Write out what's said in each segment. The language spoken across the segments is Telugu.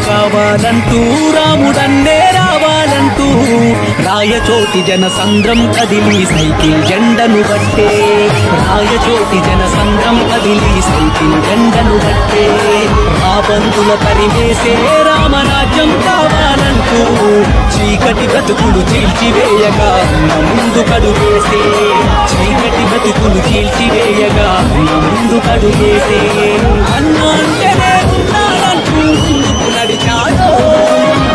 కావాలంటూ రాముడన్నే రావాలంటూ రాయచోటి జనసంద్రం కదిలి సైకిల్ జెండను బట్టే రాయచోటి జనసంద్రం కదిలి సైకిల్ జెండను బట్టే రాబంతుల పరివేసే రామరాజ్యం కావాలంటూ చీకటి బతుకులు చీల్చివేయగా ముందు కడుగేసే చీకటి బతుకులు చీల్చివేయగా ముందు కడుగేసే అన్న అంటేనే ఉన్నాడంటూ నడిచాడో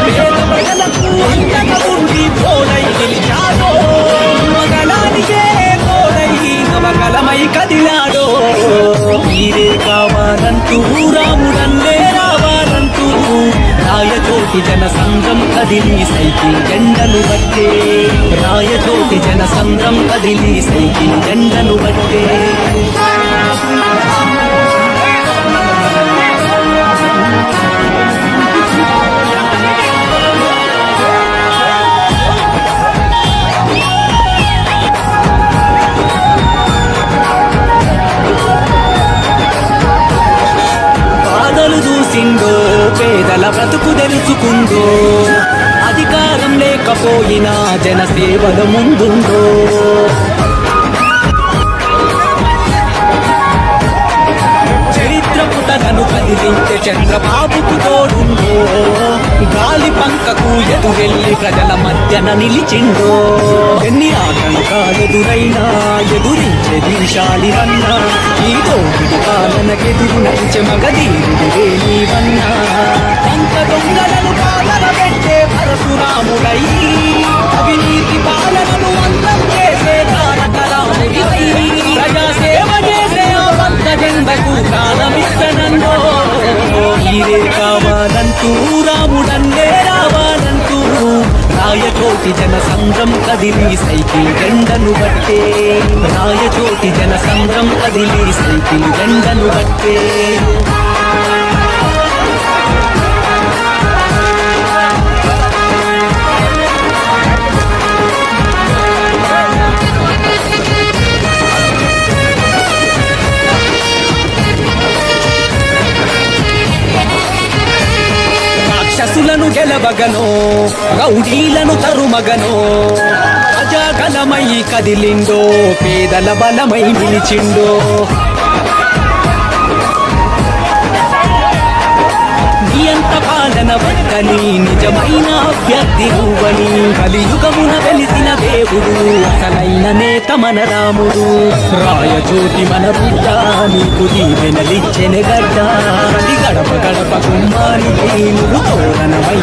పేద ప్రజలకు అంతగా ఉండి తోడై గెలిచాడో మగలానికే తోడై నవకలమై కదిలాడో మీరే కావాలంటూ రాముడన్నే రావాలంటూ రాయచోటి జనసంద్రం కదిలి సైకిల్ జెండను బట్టే రాయచోటి జనసంద్రం కదిలి సైకిల్ జెండను బట్టే పేదల బ్రతుకు తెలుసుకుందో అధికారం లేకపోయినా జనసేవల ముందుందో చరిత్ర పుటలను కదిలించే చంద్రబాబుకు తోడుందో గాలి పంకకు ఎదురెళ్ళి ప్రజల మధ్యన నిలిచిందో ఎన్ని ఆటంకాలెదురైనా ఎదురించే దీశాలి వన్నా ఈ దోపిడి పాలనకెదురు నడిచే మగధీరుడివే నీవన్నా అంత దొంగలను పాలన పెట్టే పరశురాముడై అవినీతి పాలనను అంతం చేసే తారక రాముడివై ప్రజాసేవ చేసే ఆ పంత జెండకు ప్రాణమిస్తనందో మీరే కావాలంటూ రాముడన్నే రావాలంటూ రాయచోటి జనసంద్రం కదిలి సైకిల్ జెండను బట్టే రాయచోటి జనసంద్రం కదిలి సైకిల్ జెండను బట్టే రాక్షసులను గెలవగనో రౌడీలను తరుమగనో అజాగలమై కదిలిండో పేదల బలమై నిలిచిండో నియంత పాలన వద్దని నిజమైన అభ్యర్థి నువ్వని కలియుగమున వెలిసిన దేవుడు అసలైన నేత మన రాముడు రాయచోటి మన బిడ్డ నీకు దీవెనలిచ్చెన గడ్డ ప్రతి గడప గడప గుమ్మానికి నువ్వు తోరణమై